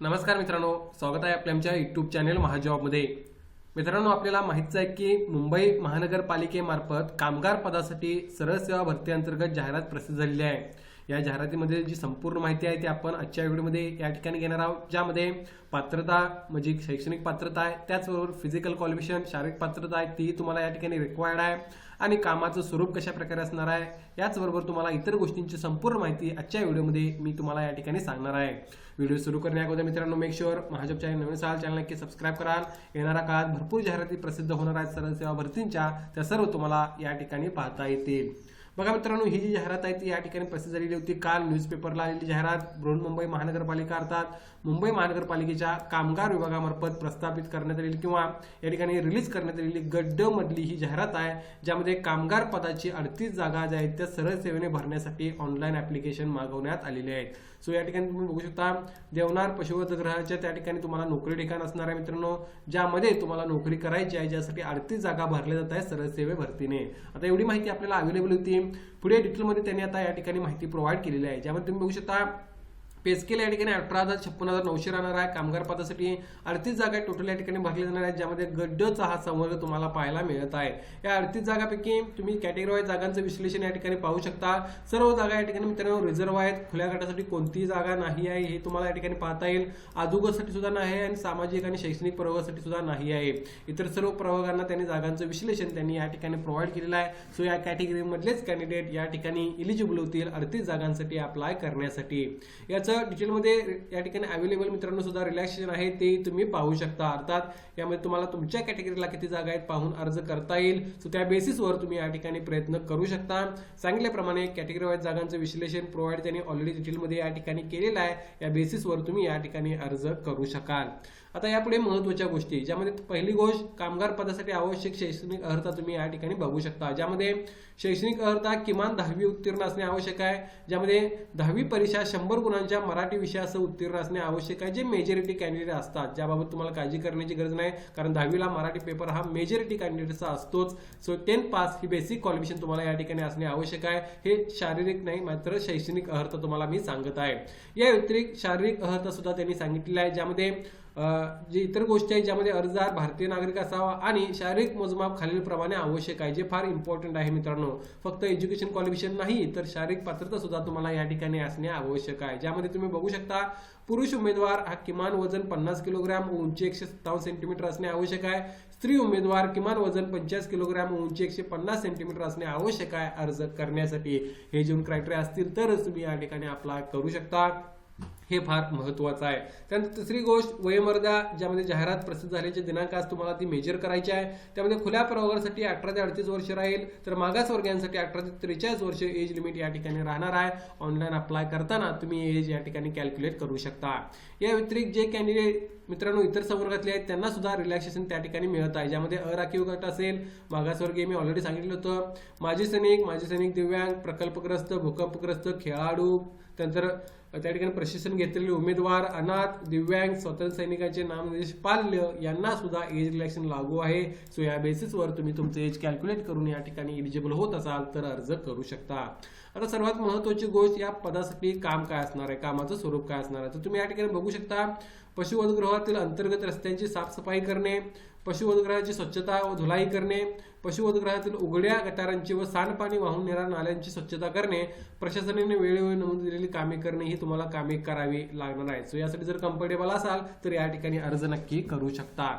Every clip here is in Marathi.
नमस्कार मित्रांनो, स्वागत आहे आपल्या आमच्या यूट्यूब चॅनल महाजॉबमध्ये। मित्रांनो, आपल्याला माहितीच आहे की मुंबई महानगरपालिकेमार्फत कामगार पदासाठी सरळ सेवा भरती अंतर्गत जाहिरात प्रसिद्ध झालेली आहे। या जाहिरातीमध्ये जी संपूर्ण माहिती आहे ती आपण आजच्या व्हिडिओमध्ये या ठिकाणी घेणार आहोत, ज्यामध्ये पात्रता म्हणजे शैक्षणिक पात्रता आहे, त्याचबरोबर फिजिकल क्वालिफिकेशन शारीरिक पात्रता आहे ती तुम्हाला या ठिकाणी रिक्वायर्ड आहे, आणि कामाचं स्वरूप कशा प्रकारे असणार आहे, याचबरोबर तुम्हाला इतर गोष्टींची संपूर्ण माहिती आजच्या व्हिडिओमध्ये मी तुम्हाला या ठिकाणी सांगणार आहे। व्हिडिओ सुरू करण्याअगोदर मित्रांनो, मेक शुअर महाजॉब चॅनल नवीन असाल चॅनल नक्की सबस्क्राईब कराल। येणाऱ्या काळात भरपूर जाहिराती प्रसिद्ध होणार आहेत सरळ सेवा भरतींच्या, त्या सर्व तुम्हाला या ठिकाणी पाहता येतील। बघा मित्रांनो, ही जी जाहिरात आहे ती या ठिकाणी प्रसिद्ध झालेली होती काल न्यूजपेपरला आलेली जाहिरात। बृहन्मुंबई महानगरपालिका अर्थात मुंबई महानगरपालिकेच्या कामगार विभागामार्फत प्रस्थापित करण्यात आलेली किंवा या ठिकाणी रिलीज करण्यात आलेली गट मधली ही जाहिरात आहे, ज्यामध्ये कामगार पदाची 38 जागा ज्या आहेत त्या सरळ सेवेने भरण्यासाठी ऑनलाईन ऍप्लिकेशन मागवण्यात आलेले आहेत। सो या ठिकाणी तुम्ही बघू शकता, देवनार पशुवधगृहाच्या त्या ठिकाणी तुम्हाला नोकरी ठिकाण असणार आहे मित्रांनो, ज्यामध्ये तुम्हाला नोकरी करायची आहे, ज्यासाठी 38 जागा भरल्या जात आहेत सरळ सेवे भरतीने। आता एवढी माहिती आपल्याला अवेलेबल होती, पुढे डिटेलमध्ये त्यांनी आता या ठिकाणी माहिती प्रोव्हाइड केलेली आहे, ज्यामध्ये तुम्ही बघू शकता पे स्केल या ठिकाणी 18,56,900 राहणार आहे। कामगार पदासाठी 38 जागा टोटल या ठिकाणी भरल्या जाणार आहेत, ज्यामध्ये गड्डचा हा संवर्ग तुम्हाला पाहायला मिळत आहे। या 38 जागांपैकी तुम्ही कॅटेगरी वाईज जागांचं विश्लेषण या ठिकाणी पाहू शकता। सर्व जागा या ठिकाणी मित्रांनो रिझर्व्ह आहेत, खुल्या गटासाठी कोणतीही जागा नाही आहे हे तुम्हाला या ठिकाणी पाहता येईल। आजूगसाठी सुद्धा नाही आहे आणि सामाजिक आणि शैक्षणिक प्रवर्गासाठी सुद्धा नाही आहे। इतर सर्व प्रवर्गांना त्यांनी जागांचं विश्लेषण त्यांनी या ठिकाणी प्रोव्हाइड केलेलं आहे। सो या कॅटेगरी मधलेच कॅन्डिडेट या ठिकाणी इलिजिबल होतील 38 जागांसाठी अप्लाय करण्यासाठी। याचं डिटेलमध्ये या ठिकाणी अवेलेबल मित्रांनो सुद्धा रिलॅक्सेशन आहे ते तुम्ही पाहू शकता। अर्थात यामध्ये तुम्हाला तुमच्या कॅटेगरीला किती जागा आहेत पाहून अर्ज करता येईल। सो त्या बेसिसवर तुम्ही या ठिकाणी प्रयत्न करू शकता। सांगितल्याप्रमाणे कॅटेगरी वाईज जागांचं विश्लेषण प्रोव्हाइड त्यांनी ऑलरेडी डिटेलमध्ये या ठिकाणी केलेलं आहे, या बेसिसवर तुम्ही या ठिकाणी अर्ज करू शकाल। आता यापुढे महत्त्वाच्या गोष्टी, ज्यामध्ये पहिली गोष्ट कामगार पदासाठी आवश्यक शैक्षणिक अर्हता तुम्ही या ठिकाणी बघू शकता, ज्यामध्ये शैक्षणिक अर्हता किमान 10वी उत्तीर्ण असणे आवश्यक आहे, ज्यामध्ये 10वी परीक्षा 100 गुणांच्या मराठी विषयासह उत्तीर्ण असणे आवश्यक आहे, जे मेजॉरिटी कॅन्डिडेट असतात, ज्याबाबत तुम्हाला काळजी करण्याची गरज नाही, कारण 10वीला मराठी पेपर हा मेजॉरिटी कॅन्डिडेटचा असतोच। सो 10 पास ही बेसिक क्वालिफिकेशन तुम्हाला या ठिकाणी असणे आवश्यक आहे। हे शारीरिक नाही मात्र शैक्षणिक अर्हता तुम्हाला मी सांगत आहे। या व्यतिरिक्त शारीरिक अर्हता सुद्धा त्यांनी सांगितलेला आहे, ज्यामध्ये जे इतर गोष्टी आहेत, ज्यामध्ये अर्जदार भारतीय नागरिक असावा आणि शारीरिक मोजमाप खालीलप्रमाणे आवश्यक आहे, जे फार इम्पॉर्टंट आहे मित्रांनो। फक्त एज्युकेशन क्वालिफिकेशन नाही तर शारीरिक पात्रता सुद्धा तुम्हाला या ठिकाणी असणे आवश्यक आहे, ज्यामध्ये तुम्ही बघू शकता पुरुष उमेदवार हा किमान वजन 50 किलोग्राम व उंची 157 सेंटीमीटर असणे आवश्यक आहे। स्त्री उमेदवार किमान वजन 50 किलोग्राम व उंची 150 सेंटीमीटर असणे आवश्यक आहे अर्ज करण्यासाठी। हे जे क्रायटेरिया असतील तरच तुम्ही या ठिकाणी अप्लाय करू शकता, हे फार महत्त्वाचं आहे। त्यानंतर तिसरी गोष्ट वयोमर्यादा, ज्यामध्ये जाहिरात प्रसिद्ध झाल्याचे दिनांक आज तुम्हाला ती मेजर करायची आहे। त्यामध्ये खुल्या प्रवर्गासाठी 18 ते 38 वर्ष राहील, तर मागासवर्गीयांसाठी 18 ते 43 वर्ष एज लिमिट या ठिकाणी राहणार आहे। ऑनलाईन अप्लाय करताना तुम्ही एज या ठिकाणी कॅल्क्युलेट करू शकता। या व्यतिरिक्त जे कॅन्डिडेट मित्रांनो इतर संवर्गातले आहेत त्यांना सुद्धा रिलॅक्सेशन त्या ठिकाणी मिळत आहे, ज्यामध्ये अराखीव गट असेल, मागासवर्गीय मी ऑलरेडी सांगितलं होतं, माजी सैनिक, दिव्यांग, प्रकल्पग्रस्त, भूकंपग्रस्त, खेळाडू, त्यानंतर त्या ठिकाणी प्रशिक्षण घेतलेले उमेदवार, अनाथ, दिव्यांग, स्वातंत्र्य सैनिकांचे नामनिर्देश पाल्य यांना सुद्धा एज रिलॅक्सेशन लागू आहे। सो या बेसिसवर तुम्ही तुमचं एज कॅल्क्युलेट करून या ठिकाणी एलिजिबल होत असाल तर अर्ज करू शकता। आता सर्वात महत्त्वाची गोष्ट, या पदासाठी काम काय असणार आहे, कामाचं स्वरूप काय असणार आहे, तर तुम्ही या ठिकाणी बघू शकता पशुवधगृहातील अंतर्गत रस्त्यांची साफसफाई करणे, पशुवधगृहाची स्वच्छता व धुलाई करणे, पशुवधगृहातील उघड्या गटारांची व सांडपाणी वाहून नेणाऱ्या नाल्यांची स्वच्छता करणे, प्रशासनाने वेळोवेळी नमूद केलेली कामे करणे ही तुम्हाला कामे करावी लागणार आहे। सो यासाठी जर कम्फर्टेबल असाल तर या ठिकाणी अर्ज नक्की करू शकता।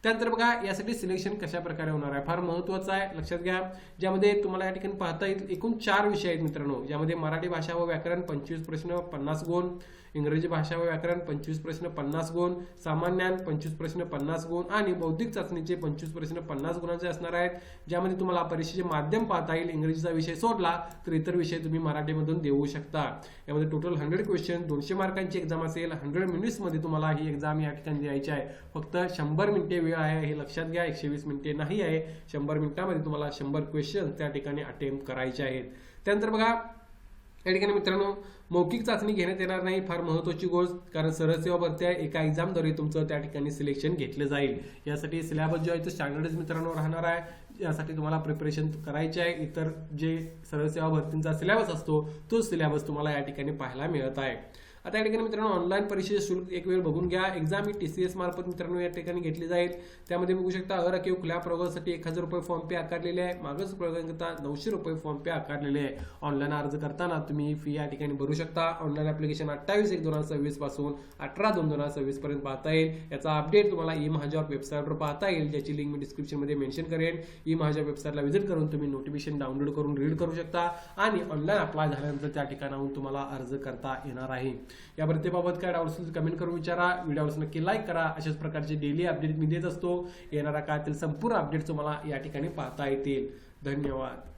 त्यानंतर बघा यासाठी सिलेक्शन कशा प्रकारे होणार आहे, फार महत्त्वाचं आहे, लक्षात घ्या। ज्यामध्ये तुम्हाला या ठिकाणी पाहता येईल एकूण 4 विषय आहेत मित्रांनो, ज्यामध्ये मराठी भाषा व व्याकरण 25 प्रश्न 50 गुण, इंग्रजी भाषा व व्याकरण 25 प्रश्न 50 गुण, सामान्य ज्ञान 25 प्रश्न 50 गुण आणि बौद्धिक चाचणीचे 25 प्रश्न 50 गुणांचे असणार आहेत, ज्यामध्ये तुम्हाला परीक्षेचे माध्यम पाहता येईल। इंग्रजीचा विषय सोडला तर इतर विषय तुम्ही मराठीमधून देऊ शकता। यामध्ये टोटल 100 क्वेश्चन 200 मार्कांची एक्झाम असेल, 100 मिनिट्स मध्ये तुम्हाला ही एक्झाम या ठिकाणी द्यायची आहे। फक्त 100 मिनिटे वेळ आहे हे लक्षात घ्या, 120 मिनिटे नाही आहे। 100 मिनिटांमध्ये तुम्हाला 100 क्वेश्चन त्या ठिकाणी अटेम्प्ट करायचे आहेत। त्यानंतर बघा या ठिकाणी मित्रांनो मौखिक चाचणी घेण्यात येणार नाही, फार महत्त्वाची गोष्ट, कारण सरळ सेवा भरती आहे, एका एक्झामद्वारे तुमचं त्या ठिकाणी सिलेक्शन घेतलं जाईल। यासाठी सिलेबस जो आहे तो स्टँडर्ड मित्रांनो राहणार आहे, यासाठी तुम्हाला प्रिपरेशन करायचे आहे। इतर जे सरळ सेवा भरतींचा सिलेबस असतो तो सिलेबस तुम्हाला या ठिकाणी पाहायला मिळत आहे। आता या ठिकाणी मित्रांनो ऑनलाईन परीक्षेचे शुल्क एक वेळ बघून घ्या. एक्झाम ही TCS मार्फत मित्रांनो या ठिकाणी घेतली जाईल. त्यामध्ये बघू शकता अराखीव खुल्या प्रवर्गासाठी 1000 रुपये फॉर्म पे आकारलेले आहे. मागास प्रवर्गाकरिता 900 रुपये फॉर्म पे आकारलेले आहे. ऑनलाईन अर्ज करताना तुम्ही फी या ठिकाणी भरू शकता. ऑनलाईन ऍप्लिकेशन 28/1/2026 पासून 18/2/2026 पर्यंत पाहता येईल. याचा अपडेट तुम्हाला ई-महाजॉब वेबसाईटवर पाहता येईल, ज्याची लिंक मी डिस्क्रिप्शन मध्ये मेन्शन करेन. ई-महाजॉब वेबसाईटला व्हिजिट करून तुम्ही नोटिफिकेशन डाउनलोड करून रीड करू शकता आणि ऑनलाईन अप्लाय झाल्यानंतर त्या ठिकाणाहून तुम्हाला अर्ज करता येणार आहे. या भरतीबाबत काय डाऊट्स असेल कमेंट करून विचारा. व्हिडिओस नक्की लाईक करा. अशाच प्रकारचे डेली अपडेट मी देत असतो. येणाऱ्या काळातील संपूर्ण अपडेट तुम्हाला या ठिकाणी पाहता येतील. धन्यवाद.